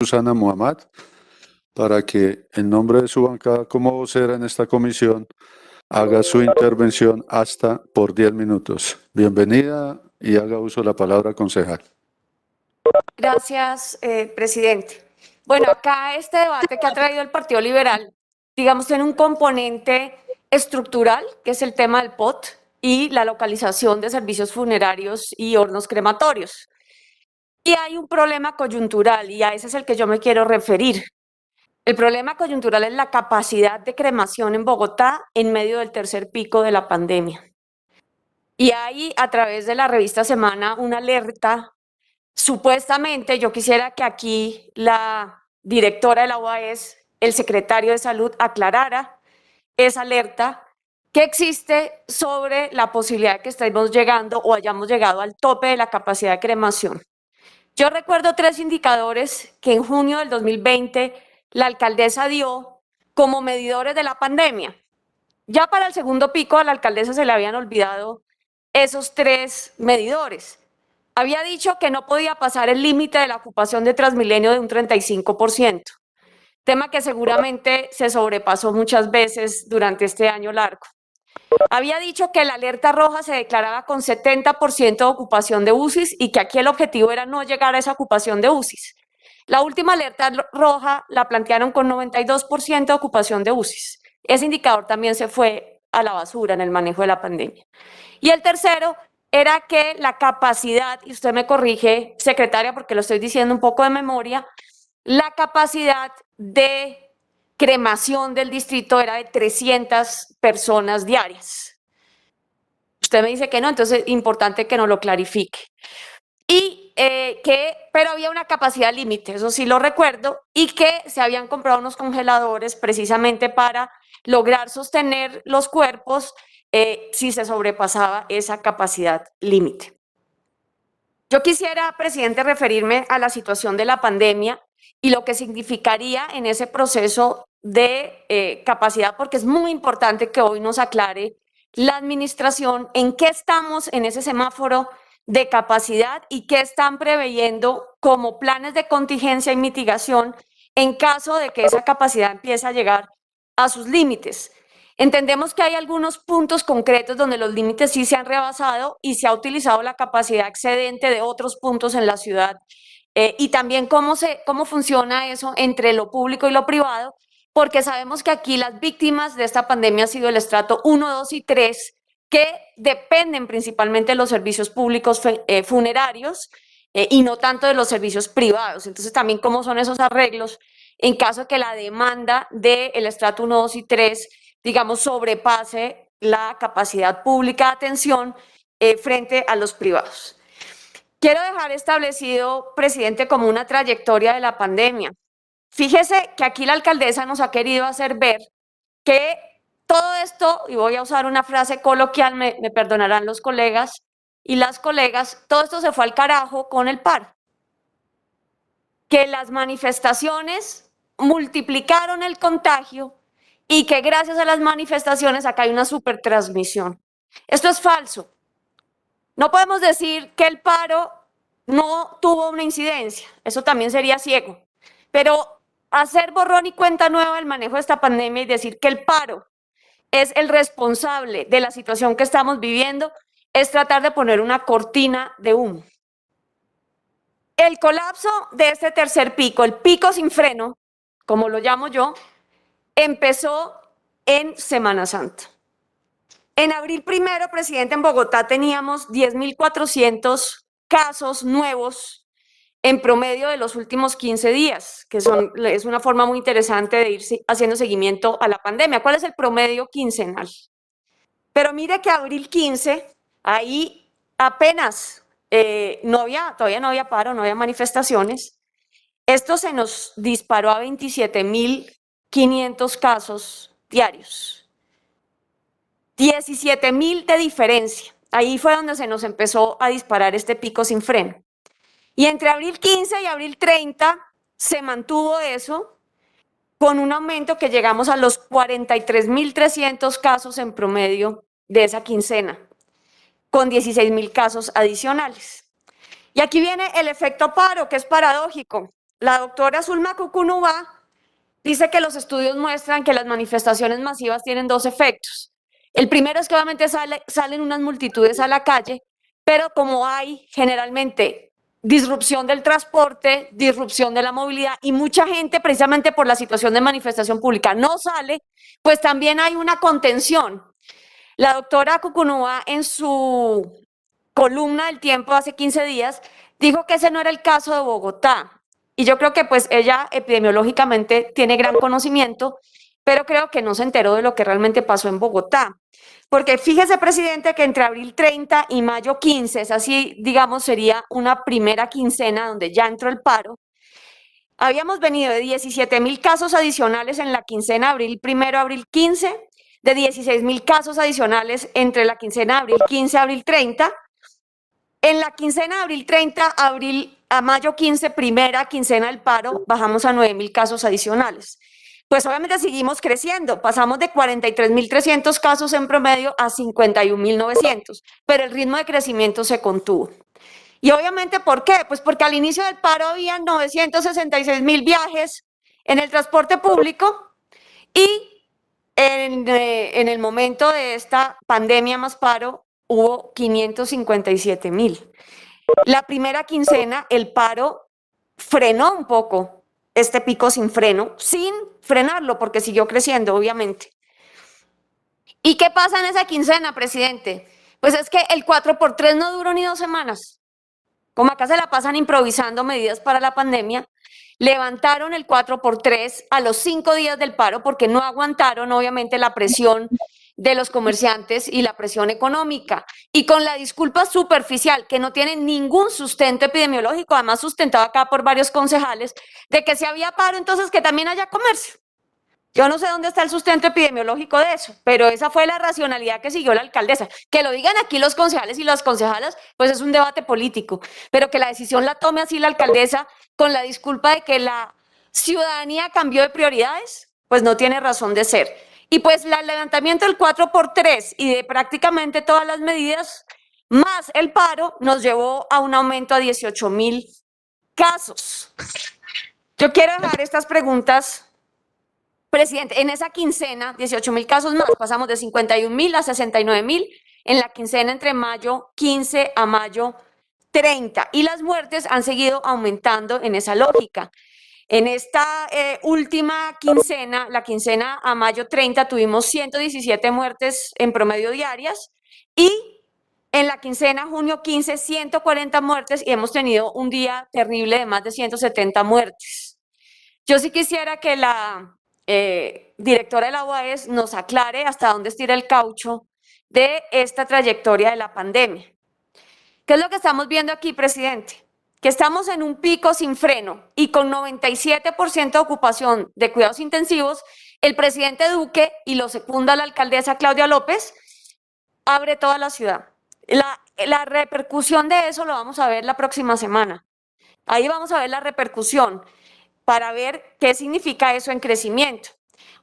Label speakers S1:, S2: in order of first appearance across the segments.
S1: Susana Muhammad para que en nombre de su bancada como vocera en esta comisión haga su intervención hasta por 10 minutos. Bienvenida y haga uso de la palabra, concejal.
S2: Gracias, presidente. Bueno, acá este debate que ha traído el Partido Liberal, digamos, tiene un componente estructural, que es el tema del POT y la localización de servicios funerarios y hornos crematorios. Y hay un problema coyuntural, y a ese es el que yo me quiero referir. El problema coyuntural es la capacidad de cremación en Bogotá en medio del tercer pico de la pandemia. Y hay, a través de la revista Semana, una alerta. Supuestamente, yo quisiera que aquí la directora de la UAS, el secretario de Salud, aclarara esa alerta que existe sobre la posibilidad de que estemos llegando o hayamos llegado al tope de la capacidad de cremación. Yo recuerdo 3 indicadores que en junio del 2020 la alcaldesa dio como medidores de la pandemia. Ya para el segundo pico a la alcaldesa se le habían olvidado esos 3 medidores. Había dicho que no podía pasar el límite de la ocupación de Transmilenio de un 35%, tema que seguramente se sobrepasó muchas veces durante este año largo. Había dicho que la alerta roja se declaraba con 70% de ocupación de UCIs y que aquí el objetivo era no llegar a esa ocupación de UCIs. La última alerta roja la plantearon con 92% de ocupación de UCIs. Ese indicador también se fue a la basura en el manejo de la pandemia. Y el tercero era que la capacidad, y usted me corrige, secretaria, porque lo estoy diciendo un poco de memoria, la capacidad de cremación del distrito era de 300 personas diarias. Usted me dice que no, entonces es importante que nos lo clarifique. Y pero había una capacidad límite, eso sí lo recuerdo, y que se habían comprado unos congeladores precisamente para lograr sostener los cuerpos si se sobrepasaba esa capacidad límite. Yo quisiera, presidente, referirme a la situación de la pandemia y lo que significaría en ese proceso de capacidad, porque es muy importante que hoy nos aclare la administración en qué estamos en ese semáforo de capacidad y qué están preveyendo como planes de contingencia y mitigación en caso de que esa capacidad empiece a llegar a sus límites. Entendemos que hay algunos puntos concretos donde los límites sí se han rebasado y se ha utilizado la capacidad excedente de otros puntos en la ciudad. Y también cómo funciona eso entre lo público y lo privado, porque sabemos que aquí las víctimas de esta pandemia han sido el estrato 1, 2 y 3, que dependen principalmente de los servicios públicos funerarios y no tanto de los servicios privados. Entonces, también cómo son esos arreglos en caso de que la demanda del estrato 1, 2 y 3, digamos, sobrepase la capacidad pública de atención frente a los privados. Quiero dejar establecido, presidente, como una trayectoria de la pandemia. Fíjese que aquí la alcaldesa nos ha querido hacer ver que todo esto, y voy a usar una frase coloquial, me perdonarán los colegas y las colegas, todo esto se fue al carajo con el paro. Que las manifestaciones multiplicaron el contagio y que gracias a las manifestaciones acá hay una supertransmisión. Esto es falso. No podemos decir que el paro no tuvo una incidencia, eso también sería ciego, pero hacer borrón y cuenta nueva del manejo de esta pandemia y decir que el paro es el responsable de la situación que estamos viviendo es tratar de poner una cortina de humo. El colapso de este tercer pico, el pico sin freno, como lo llamo yo, empezó en Semana Santa. En abril primero, presidente, en Bogotá teníamos 10.400 casos nuevos en promedio de los últimos 15 días, que es una forma muy interesante de ir haciendo seguimiento a la pandemia. ¿Cuál es el promedio quincenal? Pero mire que abril 15, ahí apenas todavía no había paro, no había manifestaciones. Esto se nos disparó a 27.500 casos diarios. 17.000 de diferencia. Ahí fue donde se nos empezó a disparar este pico sin freno. Y entre abril 15 y abril 30 se mantuvo eso con un aumento que llegamos a los 43.300 casos en promedio de esa quincena, con 16.000 casos adicionales. Y aquí viene el efecto paro, que es paradójico. la doctora Zulma Cucunúa dice que los estudios muestran que las manifestaciones masivas tienen dos efectos. El primero es que obviamente salen unas multitudes a la calle, pero como hay generalmente disrupción del transporte, disrupción de la movilidad y mucha gente precisamente por la situación de manifestación pública no sale, pues también hay una contención. La doctora Cucunúa en su columna del Tiempo hace 15 días dijo que ese no era el caso de Bogotá. Y yo creo que pues ella epidemiológicamente tiene gran conocimiento, pero creo que no se enteró de lo que realmente pasó en Bogotá. Porque fíjese, presidente, que entre abril 30 y mayo 15, es así, digamos, sería una primera quincena donde ya entró el paro. Habíamos venido de 17.000 casos adicionales en la quincena abril 1, abril 15, de 16.000 casos adicionales entre la quincena abril 15, abril 30. En la quincena de abril 30, abril a mayo 15, primera quincena del paro, bajamos a 9.000 casos adicionales. Pues obviamente seguimos creciendo, pasamos de 43.300 casos en promedio a 51.900, pero el ritmo de crecimiento se contuvo. Y obviamente, ¿por qué? Pues porque al inicio del paro había 966.000 viajes en el transporte público y en el momento de esta pandemia más paro hubo 557.000. La primera quincena el paro frenó un poco este pico sin freno, sin frenarlo porque siguió creciendo, obviamente. ¿Y qué pasa en esa quincena, presidente? Pues es que el 4x3 no duró ni 2 semanas. Como acá se la pasan improvisando medidas para la pandemia, levantaron el 4x3 a los 5 días del paro porque no aguantaron, obviamente, la presión de los comerciantes y la presión económica. Y con la disculpa superficial, que no tiene ningún sustento epidemiológico, además sustentado acá por varios concejales, de que si había paro, entonces que también haya comercio. Yo no sé dónde está el sustento epidemiológico de eso, pero esa fue la racionalidad que siguió la alcaldesa. Que lo digan aquí los concejales y las concejalas, pues es un debate político, pero que la decisión la tome así la alcaldesa con la disculpa de que la ciudadanía cambió de prioridades, pues no tiene razón de ser. Y pues el levantamiento del 4x3 y de prácticamente todas las medidas, más el paro, nos llevó a un aumento a 18.000 casos. Yo quiero dejar estas preguntas. Presidente, en esa quincena, 18.000 casos más, pasamos de 51.000 a 69.000 en la quincena entre mayo 15 a mayo 30. Y las muertes han seguido aumentando en esa lógica. En esta última quincena, la quincena a mayo 30, tuvimos 117 muertes en promedio diarias y en la quincena junio 15, 140 muertes y hemos tenido un día terrible de más de 170 muertes. Yo sí quisiera que la directora de la UAS nos aclare hasta dónde estira el caucho de esta trayectoria de la pandemia. ¿Qué es lo que estamos viendo aquí, presidente? Que estamos en un pico sin freno y con 97% de ocupación de cuidados intensivos, el presidente Duque, y lo secunda la alcaldesa Claudia López, abre toda la ciudad. La repercusión de eso lo vamos a ver la próxima semana. Ahí vamos a ver la repercusión para ver qué significa eso en crecimiento.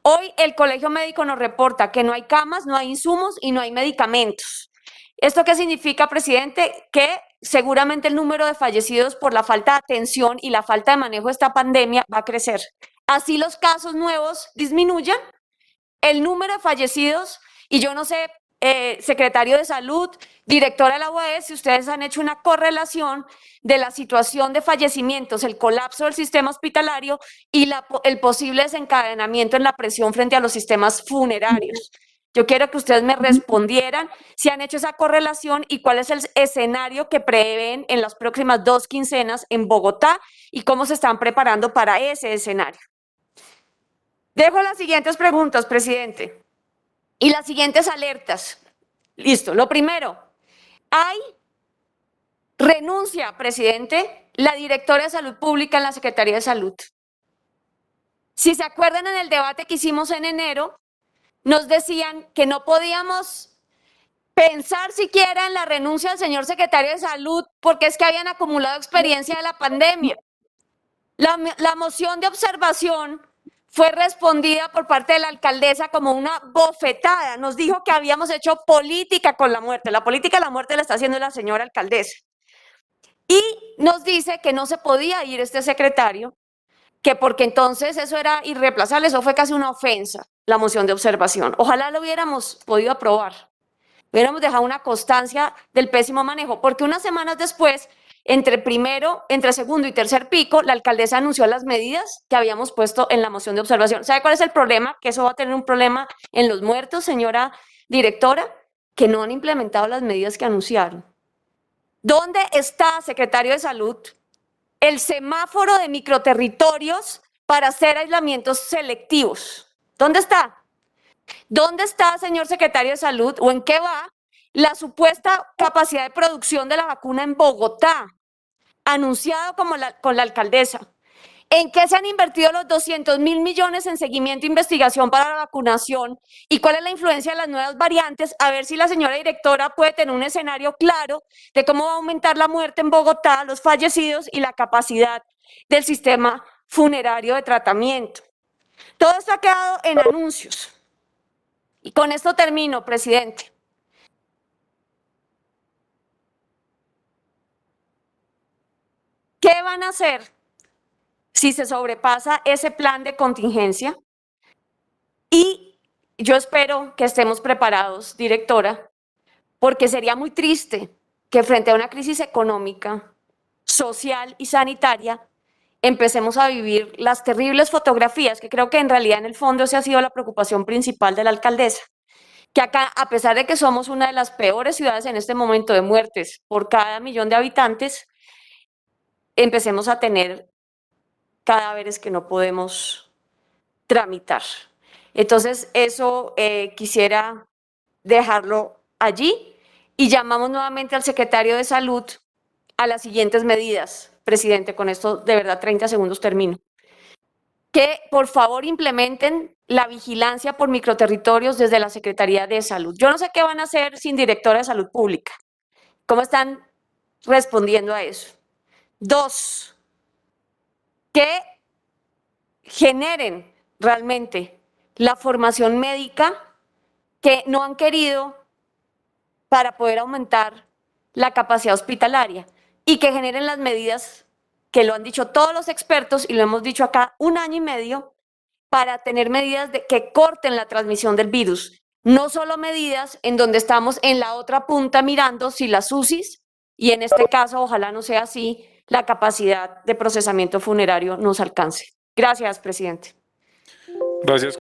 S2: Hoy el Colegio Médico nos reporta que no hay camas, no hay insumos y no hay medicamentos. ¿Esto qué significa, presidente? Que seguramente el número de fallecidos por la falta de atención y la falta de manejo de esta pandemia va a crecer. Así los casos nuevos disminuyan, el número de fallecidos, y yo no sé, secretario de Salud, directora de la UAS, si ustedes han hecho una correlación de la situación de fallecimientos, el colapso del sistema hospitalario y el posible desencadenamiento en la presión frente a los sistemas funerarios. Yo quiero que ustedes me respondieran si han hecho esa correlación y cuál es el escenario que prevén en las próximas 2 quincenas en Bogotá y cómo se están preparando para ese escenario. Dejo las siguientes preguntas, presidente, y las siguientes alertas. Listo. Lo primero, hay renuncia, presidente, la directora de Salud Pública en la Secretaría de Salud. Si se acuerdan, en el debate que hicimos en enero, nos decían que no podíamos pensar siquiera en la renuncia del señor secretario de Salud porque es que habían acumulado experiencia de la pandemia. La moción de observación fue respondida por parte de la alcaldesa como una bofetada. Nos dijo que habíamos hecho política con la muerte. La política de la muerte la está haciendo la señora alcaldesa. Y nos dice que no se podía ir este secretario que porque entonces eso era irreemplazable, eso fue casi una ofensa, la moción de observación. Ojalá lo hubiéramos podido aprobar. Hubiéramos dejado una constancia del pésimo manejo, porque unas semanas después, entre segundo y tercer pico, la alcaldesa anunció las medidas que habíamos puesto en la moción de observación. ¿Sabe cuál es el problema? Que eso va a tener un problema en los muertos, señora directora, que no han implementado las medidas que anunciaron. ¿Dónde está, secretario de Salud, el semáforo de microterritorios para hacer aislamientos selectivos? ¿Dónde está? ¿Dónde está, señor secretario de Salud, o en qué va la supuesta capacidad de producción de la vacuna en Bogotá, anunciado con la alcaldesa? ¿En qué se han invertido los 200.000 millones en seguimiento e investigación para la vacunación? ¿Y cuál es la influencia de las nuevas variantes? A ver si la señora directora puede tener un escenario claro de cómo va a aumentar la muerte en Bogotá, los fallecidos y la capacidad del sistema funerario de tratamiento. Todo esto ha quedado en anuncios. Y con esto termino, presidente. ¿Qué van a hacer si se sobrepasa ese plan de contingencia? Y yo espero que estemos preparados, directora, porque sería muy triste que frente a una crisis económica, social y sanitaria, empecemos a vivir las terribles fotografías, que creo que en realidad en el fondo esa ha sido la preocupación principal de la alcaldesa. Que acá, a pesar de que somos una de las peores ciudades en este momento de muertes por cada 1.000.000 de habitantes, empecemos a tener cadáveres que no podemos tramitar. Entonces, eso quisiera dejarlo allí y llamamos nuevamente al secretario de Salud a las siguientes medidas. Presidente, con esto de verdad 30 segundos termino. Que por favor implementen la vigilancia por microterritorios desde la Secretaría de Salud. Yo no sé qué van a hacer sin directora de Salud Pública. ¿Cómo están respondiendo a eso? 2, que generen realmente la formación médica que no han querido para poder aumentar la capacidad hospitalaria y que generen las medidas que lo han dicho todos los expertos y lo hemos dicho acá 1 año y medio para tener medidas que corten la transmisión del virus. No solo medidas en donde estamos en la otra punta mirando si las UCIs, y en este caso ojalá no sea así, la capacidad de procesamiento funerario nos alcance. Gracias, presidente.
S3: Gracias.